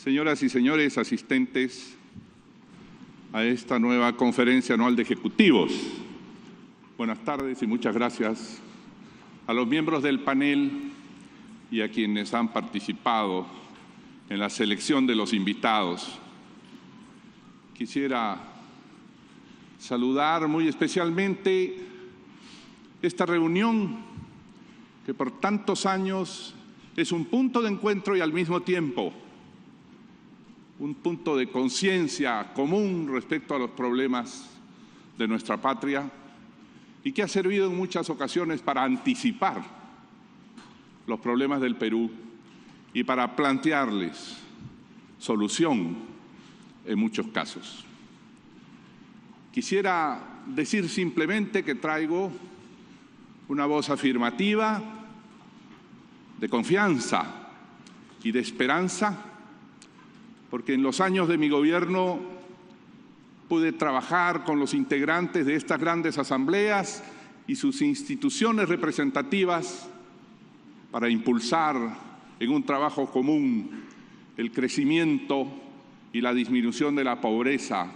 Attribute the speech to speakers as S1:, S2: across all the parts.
S1: Señoras y señores asistentes a esta nueva conferencia anual de ejecutivos, buenas tardes y muchas gracias a los miembros del panel y a quienes han participado en la selección de los invitados. Quisiera saludar muy especialmente esta reunión que por tantos años es un punto de encuentro y al mismo tiempo un punto de conciencia común respecto a los problemas de nuestra patria y que ha servido en muchas ocasiones para anticipar los problemas del Perú y para plantearles solución en muchos casos. Quisiera decir simplemente que traigo una voz afirmativa, de confianza y de esperanza, porque en los años de mi gobierno pude trabajar con los integrantes de estas grandes asambleas y sus instituciones representativas para impulsar en un trabajo común el crecimiento y la disminución de la pobreza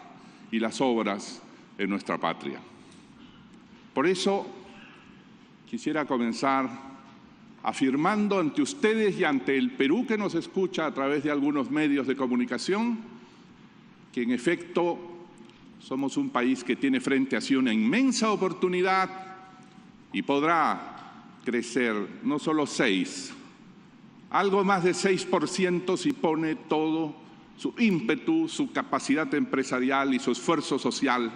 S1: y las obras en nuestra patria. Por eso quisiera comenzar afirmando ante ustedes y ante el Perú que nos escucha a través de algunos medios de comunicación que en efecto somos un país que tiene frente a sí una inmensa oportunidad y podrá crecer no solo algo más de 6% si pone todo su ímpetu, su capacidad empresarial y su esfuerzo social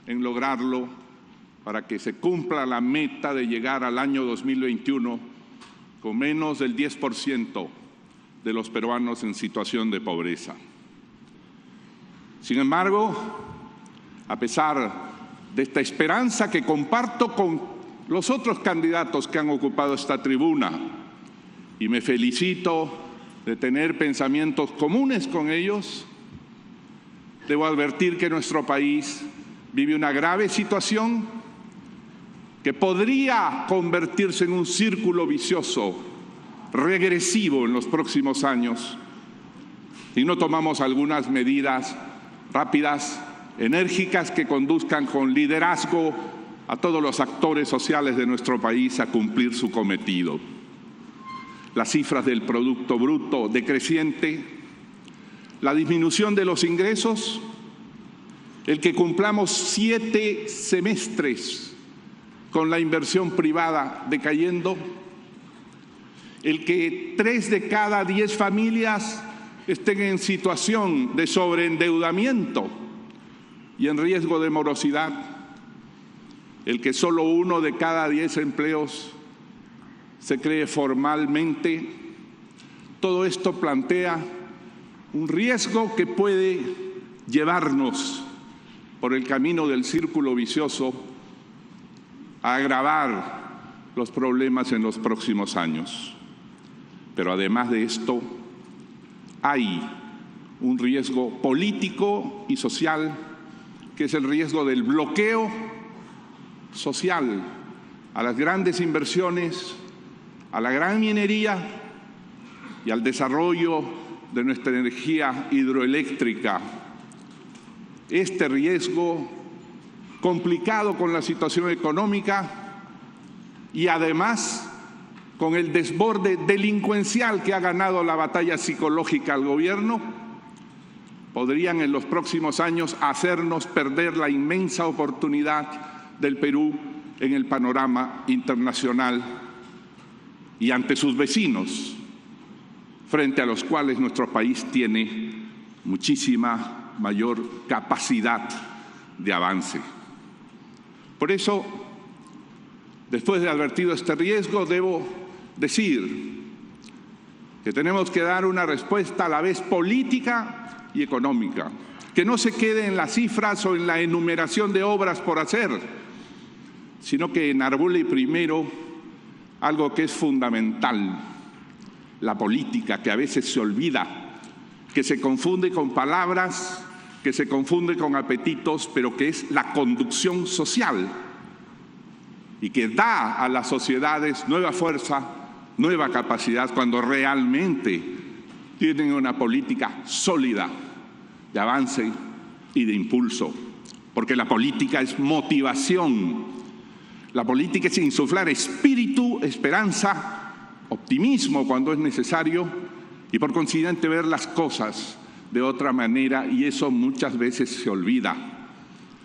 S1: en lograrlo para que se cumpla la meta de llegar al año 2021 con menos del 10% de los peruanos en situación de pobreza. Sin embargo, a pesar de esta esperanza que comparto con los otros candidatos que han ocupado esta tribuna, y me felicito de tener pensamientos comunes con ellos, debo advertir que nuestro país vive una grave situación que podría convertirse en un círculo vicioso, regresivo en los próximos años, si no tomamos algunas medidas rápidas, enérgicas, que conduzcan con liderazgo a todos los actores sociales de nuestro país a cumplir su cometido. Las cifras del Producto Bruto decreciente, la disminución de los ingresos, el que cumplamos 7 semestres con la inversión privada decayendo, el que 3 de cada 10 familias estén en situación de sobreendeudamiento y en riesgo de morosidad, el que solo 1 de cada 10 empleos se cree formalmente, todo esto plantea un riesgo que puede llevarnos por el camino del círculo vicioso a agravar los problemas en los próximos años. Pero además de esto, hay un riesgo político y social, que es el riesgo del bloqueo social a las grandes inversiones, a la gran minería y al desarrollo de nuestra energía hidroeléctrica. Este riesgo, complicado con la situación económica y además con el desborde delincuencial que ha ganado la batalla psicológica al gobierno, podrían en los próximos años hacernos perder la inmensa oportunidad del Perú en el panorama internacional y ante sus vecinos, frente a los cuales nuestro país tiene muchísima mayor capacidad de avance. Por eso, después de advertido este riesgo, debo decir que tenemos que dar una respuesta a la vez política y económica, que no se quede en las cifras o en la enumeración de obras por hacer, sino que enarbole primero algo que es fundamental, la política, que a veces se olvida, que se confunde con palabras, que se confunde con apetitos, pero que es la conducción social y que da a las sociedades nueva fuerza, nueva capacidad cuando realmente tienen una política sólida de avance y de impulso, porque la política es motivación, la política es insuflar espíritu, esperanza, optimismo cuando es necesario y por consiguiente ver las cosas de otra manera, y eso muchas veces se olvida.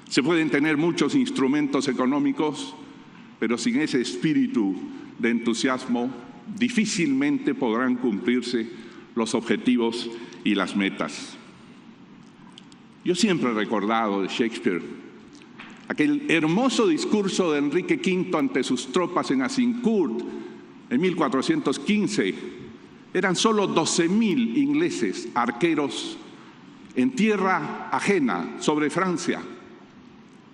S1: Se pueden tener muchos instrumentos económicos, pero sin ese espíritu de entusiasmo difícilmente podrán cumplirse los objetivos y las metas. Yo siempre he recordado de Shakespeare aquel hermoso discurso de Enrique V ante sus tropas en Azincourt en 1415. Eran solo 12.000 ingleses, arqueros, en tierra ajena sobre Francia,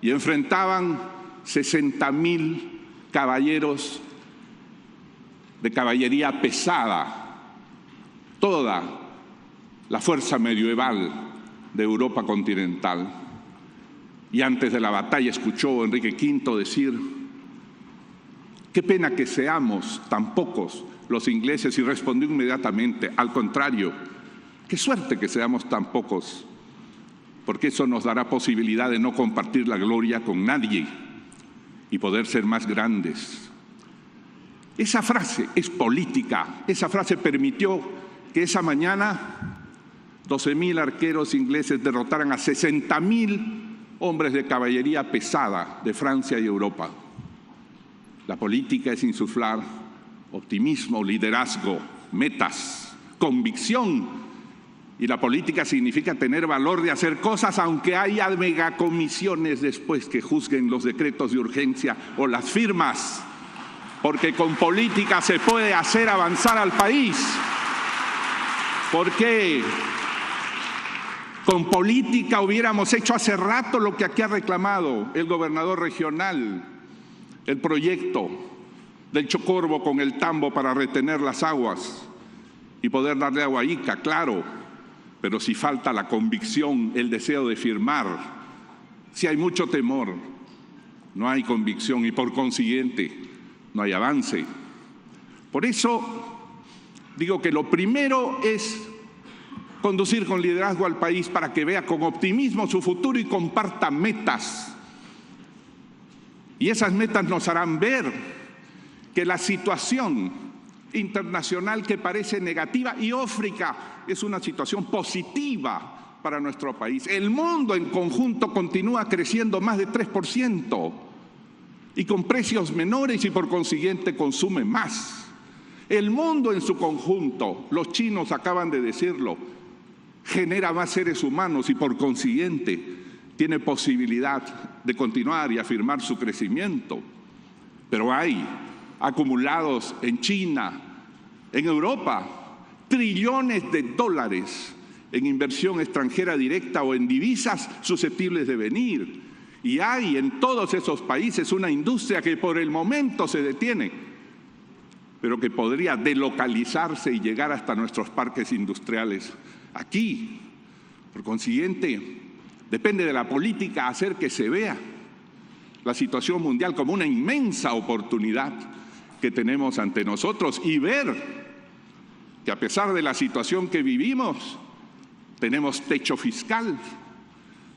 S1: y enfrentaban 60.000 caballeros de caballería pesada, toda la fuerza medieval de Europa continental. Y antes de la batalla escuchó Enrique V decir: qué pena que seamos tan pocos los ingleses, y respondió inmediatamente: al contrario, qué suerte que seamos tan pocos, porque eso nos dará posibilidad de no compartir la gloria con nadie y poder ser más grandes. Esa frase es política. Esa frase permitió que esa mañana 12.000 arqueros ingleses derrotaran a 60.000 hombres de caballería pesada de Francia y Europa. La política es insuflar optimismo, liderazgo, metas, convicción. Y la política significa tener valor de hacer cosas aunque haya megacomisiones después que juzguen los decretos de urgencia o las firmas. Porque con política se puede hacer avanzar al país. Porque con política hubiéramos hecho hace rato lo que aquí ha reclamado el gobernador regional, el proyecto del Chocorvo con el tambo para retener las aguas y poder darle agua a Ica, claro, pero si falta la convicción, el deseo de firmar, si hay mucho temor, no hay convicción y por consiguiente no hay avance. Por eso digo que lo primero es conducir con liderazgo al país para que vea con optimismo su futuro y comparta metas. Y esas metas nos harán ver que la situación internacional que parece negativa y ófrica es una situación positiva para nuestro país. El mundo en conjunto continúa creciendo más de 3% y con precios menores y por consiguiente consume más. El mundo en su conjunto, los chinos acaban de decirlo, genera más seres humanos y por consiguiente tiene posibilidad de continuar y afirmar su crecimiento. Pero hay acumulados en China, en Europa, trillones de dólares en inversión extranjera directa o en divisas susceptibles de venir. Y hay en todos esos países una industria que por el momento se detiene, pero que podría delocalizarse y llegar hasta nuestros parques industriales aquí. Por consiguiente, depende de la política hacer que se vea la situación mundial como una inmensa oportunidad que tenemos ante nosotros y ver que a pesar de la situación que vivimos, tenemos techo fiscal,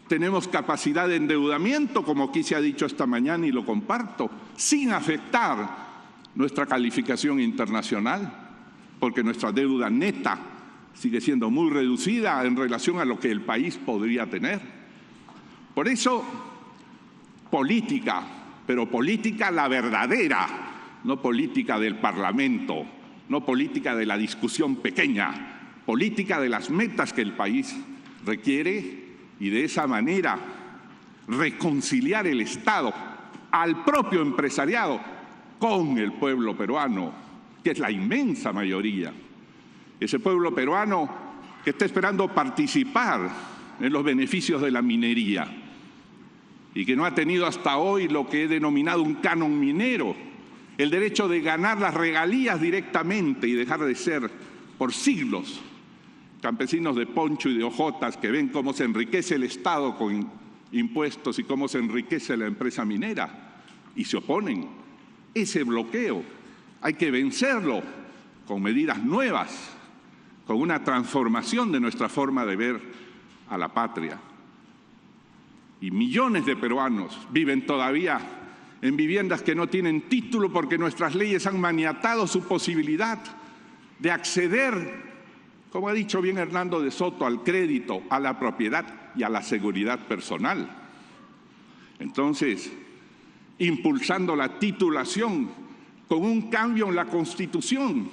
S1: tenemos capacidad de endeudamiento, como aquí se ha dicho esta mañana y lo comparto, sin afectar nuestra calificación internacional, porque nuestra deuda neta sigue siendo muy reducida en relación a lo que el país podría tener. Por eso, política, pero política la verdadera, no política del Parlamento, no política de la discusión pequeña, política de las metas que el país requiere y de esa manera reconciliar el Estado al propio empresariado con el pueblo peruano, que es la inmensa mayoría. Ese pueblo peruano que está esperando participar en los beneficios de la minería y que no ha tenido hasta hoy lo que he denominado un canon minero, el derecho de ganar las regalías directamente y dejar de ser por siglos campesinos de poncho y de hojotas que ven cómo se enriquece el Estado con impuestos y cómo se enriquece la empresa minera y se oponen. Ese bloqueo hay que vencerlo con medidas nuevas con una transformación de nuestra forma de ver a la patria. Y millones de peruanos viven todavía en viviendas que no tienen título porque nuestras leyes han maniatado su posibilidad de acceder, como ha dicho bien Hernando de Soto, al crédito, a la propiedad y a la seguridad personal. Entonces, impulsando la titulación con un cambio en la Constitución,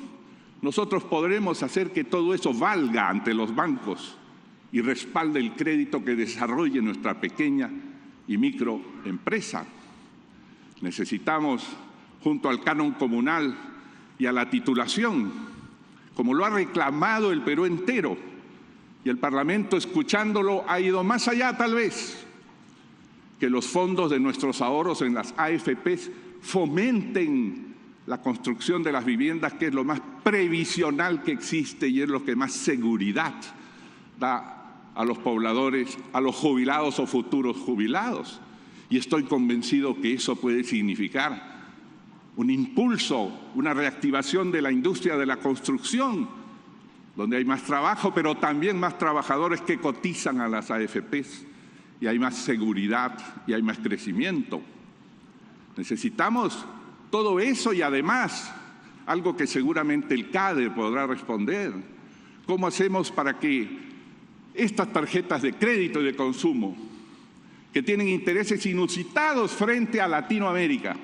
S1: nosotros podremos hacer que todo eso valga ante los bancos y respalde el crédito que desarrolle nuestra pequeña y microempresa. Necesitamos, junto al canon comunal y a la titulación, como lo ha reclamado el Perú entero, y el Parlamento, escuchándolo, ha ido más allá tal vez, que los fondos de nuestros ahorros en las AFPs fomenten la construcción de las viviendas, que es lo más previsional que existe y es lo que más seguridad da a los pobladores, a los jubilados o futuros jubilados. Y estoy convencido que eso puede significar un impulso, una reactivación de la industria de la construcción, donde hay más trabajo, pero también más trabajadores que cotizan a las AFPs, y hay más seguridad y hay más crecimiento. Necesitamos todo eso y además, algo que seguramente el CADE podrá responder, ¿cómo hacemos para que estas tarjetas de crédito y de consumo, que tienen intereses inusitados frente a Latinoamérica,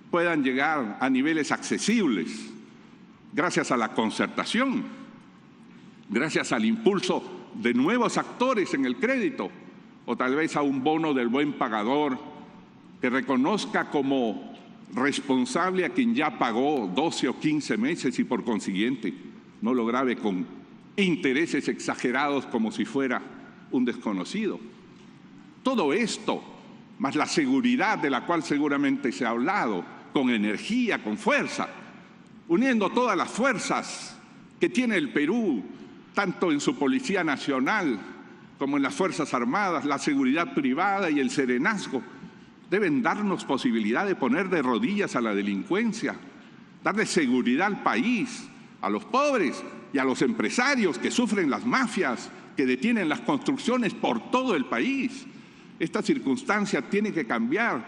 S1: puedan llegar a niveles accesibles gracias a la concertación, gracias al impulso de nuevos actores en el crédito, o tal vez a un bono del buen pagador que reconozca como responsable a quien ya pagó 12 o 15 meses y por consiguiente no lo grave con intereses exagerados como si fuera un desconocido. Todo esto, más la seguridad de la cual seguramente se ha hablado, con energía, con fuerza, uniendo todas las fuerzas que tiene el Perú, tanto en su Policía Nacional como en las Fuerzas Armadas, la seguridad privada y el serenazgo, deben darnos posibilidad de poner de rodillas a la delincuencia, darle seguridad al país, a los pobres y a los empresarios que sufren las mafias, que detienen las construcciones por todo el país. Esta circunstancia tiene que cambiar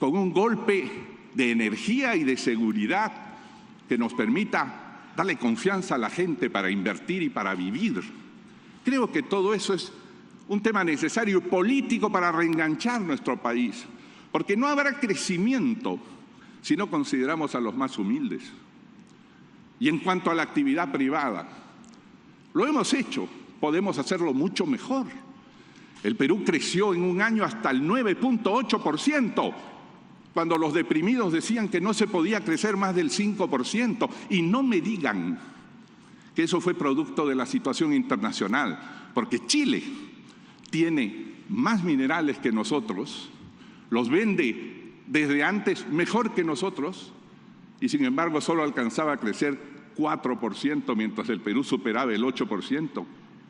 S1: con un golpe de energía y de seguridad que nos permita darle confianza a la gente para invertir y para vivir. Creo que todo eso es un tema necesario político para reenganchar nuestro país, porque no habrá crecimiento si no consideramos a los más humildes. Y en cuanto a la actividad privada, lo hemos hecho, podemos hacerlo mucho mejor. El Perú creció en un año hasta el 9.8%, cuando los deprimidos decían que no se podía crecer más del 5%. Y no me digan que eso fue producto de la situación internacional, porque Chile tiene más minerales que nosotros, los vende desde antes mejor que nosotros, y sin embargo solo alcanzaba a crecer 4%, mientras el Perú superaba el 8%,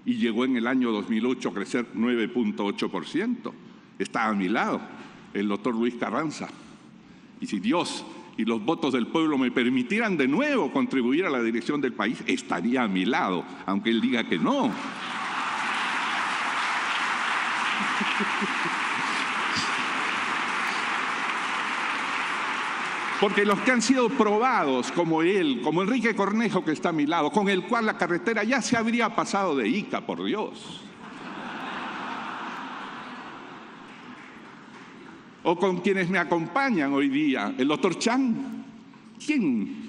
S1: y llegó en el año 2008 a crecer 9.8%. Está a mi lado el doctor Luis Carranza, y si Dios y los votos del pueblo me permitieran de nuevo contribuir a la dirección del país, estaría a mi lado, aunque él diga que no. Porque los que han sido probados, como él, como Enrique Cornejo, que está a mi lado, con el cual la carretera ya se habría pasado de Ica, por Dios. O con quienes me acompañan hoy día, el doctor Chan. ¿Quién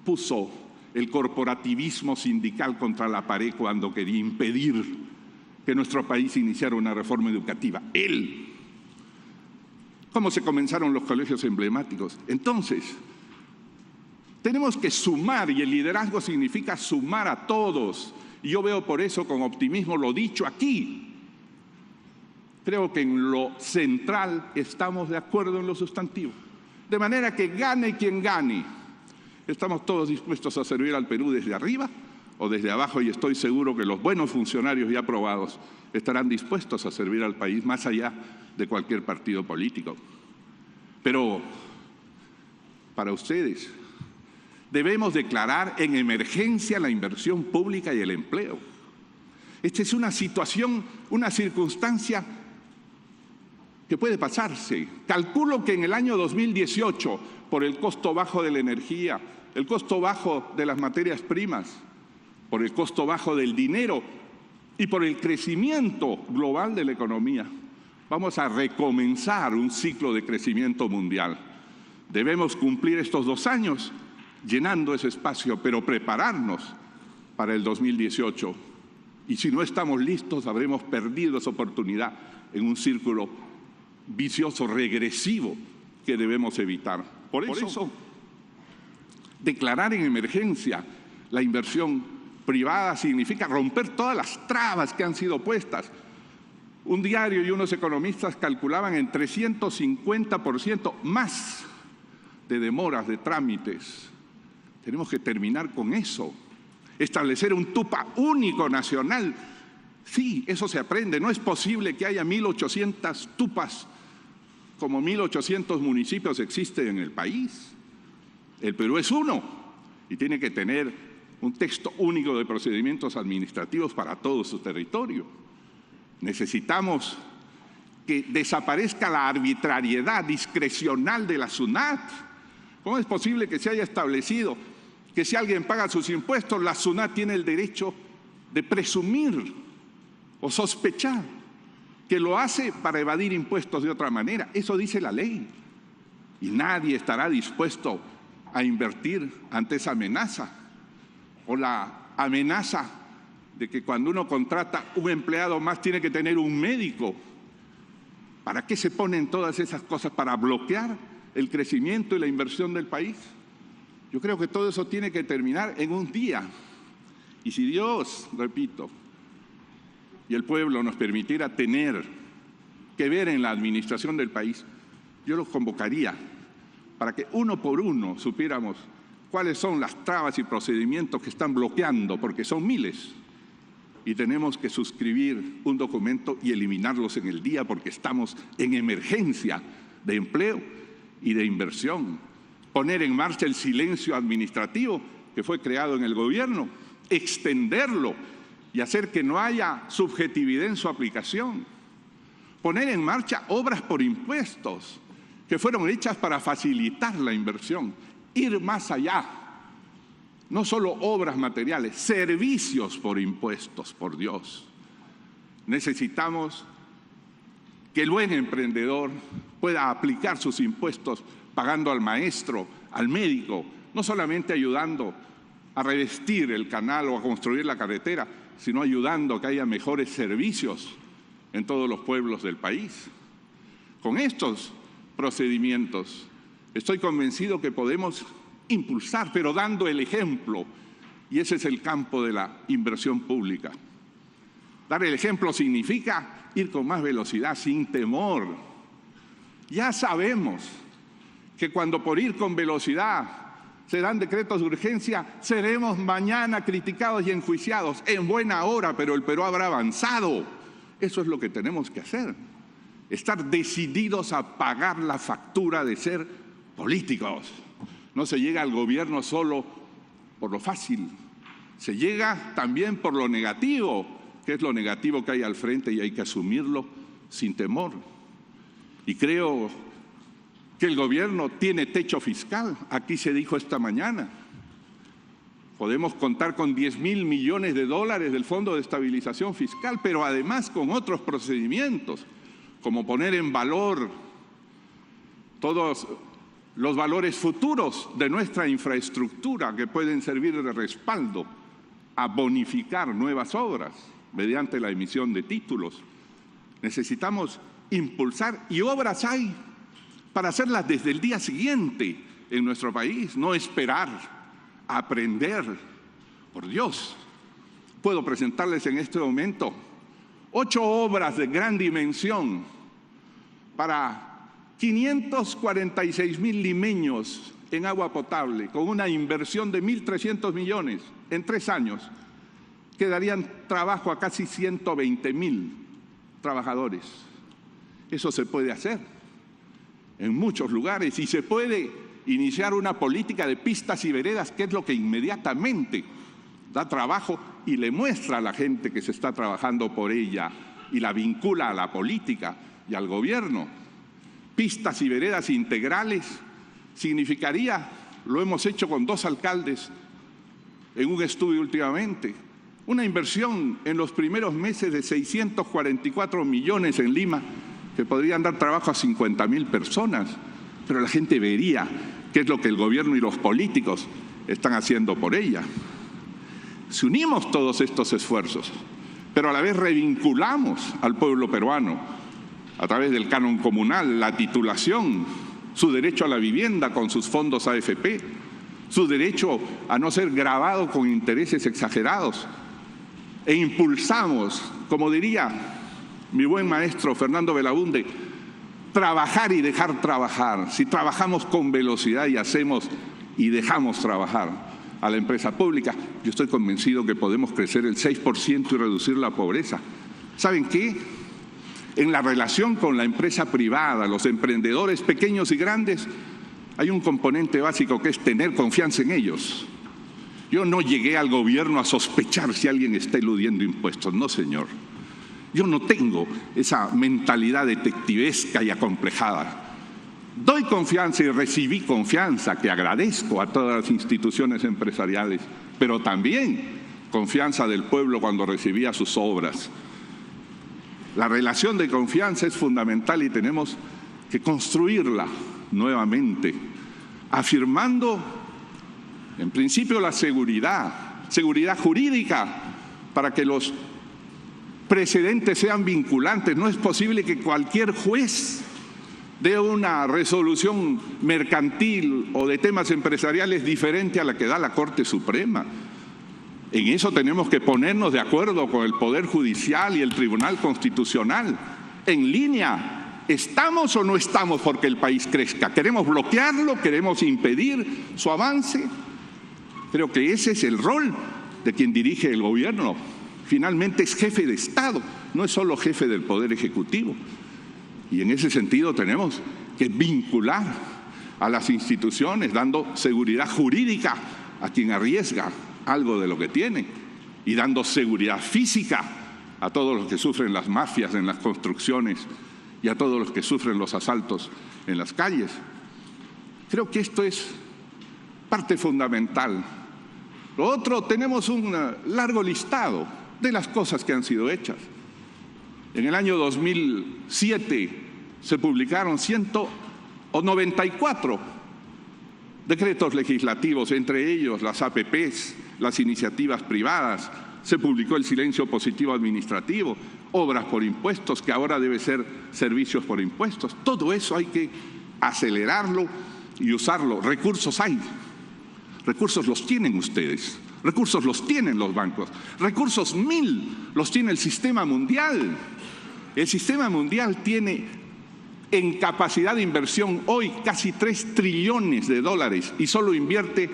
S1: puso el corporativismo sindical contra la pared cuando quería impedir que nuestro país iniciara una reforma educativa? Él. ¿Cómo se comenzaron los colegios emblemáticos? Entonces, tenemos que sumar, y el liderazgo significa sumar a todos. Y yo veo por eso con optimismo lo dicho aquí. Creo que en lo central estamos de acuerdo en lo sustantivo. De manera que gane quien gane, estamos todos dispuestos a servir al Perú desde arriba o desde abajo, y estoy seguro que los buenos funcionarios ya aprobados estarán dispuestos a servir al país más allá de cualquier partido político. Pero para ustedes, Debemos declarar en emergencia la inversión pública y el empleo. Esta es una situación, una circunstancia que puede pasarse. Calculo que en el año 2018, por el costo bajo de la energía, el costo bajo de las materias primas, por el costo bajo del dinero y por el crecimiento global de la economía, vamos a recomenzar un ciclo de crecimiento mundial. Debemos cumplir estos 2 años llenando ese espacio, pero prepararnos para el 2018. Y si no estamos listos, habremos perdido esa oportunidad en un círculo vicioso, regresivo, que debemos evitar. Por eso, declarar en emergencia la inversión privada significa romper todas las trabas que han sido puestas. Un diario y unos economistas calculaban en 350% más de demoras de trámites. Tenemos que terminar con eso. Establecer un TUPA único nacional. Sí, eso se aprende. No es posible que haya 1.800 TUPAs como 1.800 municipios existen en el país. El Perú es uno y tiene que tener un texto único de procedimientos administrativos para todo su territorio. Necesitamos que desaparezca la arbitrariedad discrecional de la SUNAT. ¿Cómo es posible que se haya establecido que si alguien paga sus impuestos, la SUNAT tiene el derecho de presumir o sospechar que lo hace para evadir impuestos de otra manera? Eso dice la ley. Y nadie estará dispuesto a invertir ante esa amenaza. O la amenaza de que cuando uno contrata un empleado más tiene que tener un médico. ¿Para qué se ponen todas esas cosas? ¿Para bloquear el crecimiento y la inversión del país? Yo creo que todo eso tiene que terminar en un día. Y si Dios, repito, y el pueblo nos permitiera tener que ver en la administración del país, yo los convocaría para que uno por uno supiéramos cuáles son las trabas y procedimientos que están bloqueando, porque son miles. Y tenemos que suscribir un documento y eliminarlos en el día, porque estamos en emergencia de empleo y de inversión. Poner en marcha el silencio administrativo que fue creado en el gobierno, extenderlo y hacer que no haya subjetividad en su aplicación. Poner en marcha obras por impuestos que fueron hechas para facilitar la inversión. Ir más allá. No solo obras materiales, servicios por impuestos, por Dios. Necesitamos que el buen emprendedor pueda aplicar sus impuestos pagando al maestro, al médico, no solamente ayudando a revestir el canal o a construir la carretera, sino ayudando a que haya mejores servicios en todos los pueblos del país. Con estos procedimientos estoy convencido que podemos impulsar, pero dando el ejemplo, y ese es el campo de la inversión pública. Dar el ejemplo significa ir con más velocidad, sin temor. Ya sabemos que cuando por ir con velocidad se dan decretos de urgencia, seremos mañana criticados y enjuiciados en buena hora, pero el Perú habrá avanzado. Eso es lo que tenemos que hacer. Estar decididos a pagar la factura de ser políticos. No se llega al gobierno solo por lo fácil, se llega también por lo negativo, que es lo negativo que hay al frente y hay que asumirlo sin temor. Y creo que el gobierno tiene techo fiscal, aquí se dijo esta mañana. Podemos contar con 10.000 millones de dólares del Fondo de Estabilización Fiscal, pero además con otros procedimientos, como poner en valor todos los valores futuros de nuestra infraestructura que pueden servir de respaldo a bonificar nuevas obras mediante la emisión de títulos. Necesitamos impulsar, y obras hay para hacerlas desde el día siguiente en nuestro país, no esperar a aprender. Por Dios, puedo presentarles en este momento 8 obras de gran dimensión para 546.000 limeños en agua potable, con una inversión de 1.300 millones en 3 años, que darían trabajo a casi 120.000 trabajadores. Eso se puede hacer en muchos lugares y se puede iniciar una política de pistas y veredas, que es lo que inmediatamente da trabajo y le muestra a la gente que se está trabajando por ella y la vincula a la política y al gobierno. Pistas y veredas integrales significaría, lo hemos hecho con 2 alcaldes en un estudio últimamente, una inversión en los primeros meses de 644 millones en Lima, que podrían dar trabajo a 50.000 personas, pero la gente vería qué es lo que el gobierno y los políticos están haciendo por ella. Si unimos todos estos esfuerzos, pero a la vez revinculamos al pueblo peruano a través del canon comunal, la titulación, su derecho a la vivienda con sus fondos AFP, su derecho a no ser gravado con intereses exagerados, e impulsamos, como diría mi buen maestro Fernando Belaunde, trabajar y dejar trabajar. Si trabajamos con velocidad y hacemos y dejamos trabajar a la empresa pública, yo estoy convencido que podemos crecer el 6% y reducir la pobreza. ¿Saben qué? En la relación con la empresa privada, los emprendedores pequeños y grandes, hay un componente básico que es tener confianza en ellos. Yo no llegué al gobierno a sospechar si alguien está eludiendo impuestos, no señor. Yo no tengo esa mentalidad detectivesca y acomplejada. Doy confianza y recibí confianza, que agradezco a todas las instituciones empresariales, pero también confianza del pueblo cuando recibía sus obras. La relación de confianza es fundamental y tenemos que construirla nuevamente, afirmando en principio la seguridad jurídica para que los precedentes sean vinculantes. No es posible que cualquier juez dé una resolución mercantil o de temas empresariales diferente a la que da la Corte Suprema. En eso tenemos que ponernos de acuerdo con el Poder Judicial y el Tribunal Constitucional. En línea, ¿estamos o no estamos porque el país crezca? ¿Queremos bloquearlo? ¿Queremos impedir su avance? Creo que ese es el rol de quien dirige el gobierno. Finalmente es jefe de Estado, no es solo jefe del Poder Ejecutivo. Y en ese sentido tenemos que vincular a las instituciones, dando seguridad jurídica a quien arriesga algo de lo que tiene y dando seguridad física a todos los que sufren las mafias en las construcciones y a todos los que sufren los asaltos en las calles. Creo que esto es parte fundamental. Lo otro, tenemos un largo listado de las cosas que han sido hechas. En el año 2007 se publicaron 194 decretos legislativos, entre ellos las APPs, las iniciativas privadas, se publicó el silencio positivo administrativo, obras por impuestos, que ahora debe ser servicios por impuestos. Todo eso hay que acelerarlo y usarlo. Recursos hay, recursos los tienen ustedes, recursos los tienen los bancos, recursos 1000 los tiene el sistema mundial. El sistema mundial tiene en capacidad de inversión hoy casi 3 trillones de dólares y solo invierte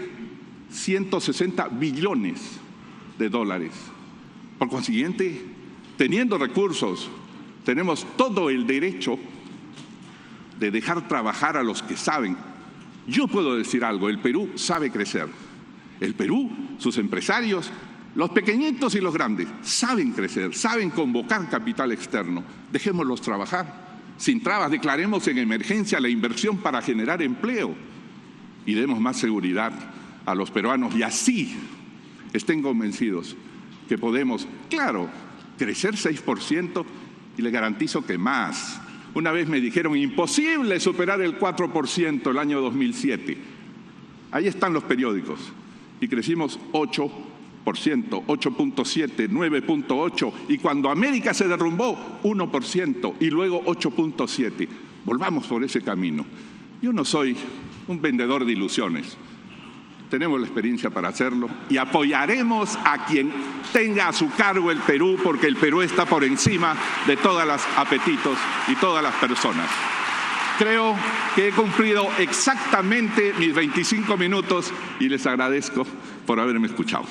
S1: 160 billones de dólares. Por consiguiente, teniendo recursos, tenemos todo el derecho de dejar trabajar a los que saben. Yo puedo decir algo, el Perú sabe crecer. El Perú, sus empresarios, los pequeñitos y los grandes, saben crecer, saben convocar capital externo. Dejémoslos trabajar. Sin trabas, declaremos en emergencia la inversión para generar empleo y demos más seguridad a los peruanos y así estén convencidos que podemos, claro, crecer 6% y les garantizo que más. Una vez me dijeron, imposible superar el 4% el año 2007. Ahí están los periódicos y crecimos 8%, 8.7, 9.8 y cuando América se derrumbó 1% y luego 8.7. Volvamos por ese camino. Yo no soy un vendedor de ilusiones. Tenemos la experiencia para hacerlo y apoyaremos a quien tenga a su cargo el Perú, porque el Perú está por encima de todos los apetitos y todas las personas. Creo que he cumplido exactamente mis 25 minutos y les agradezco por haberme escuchado.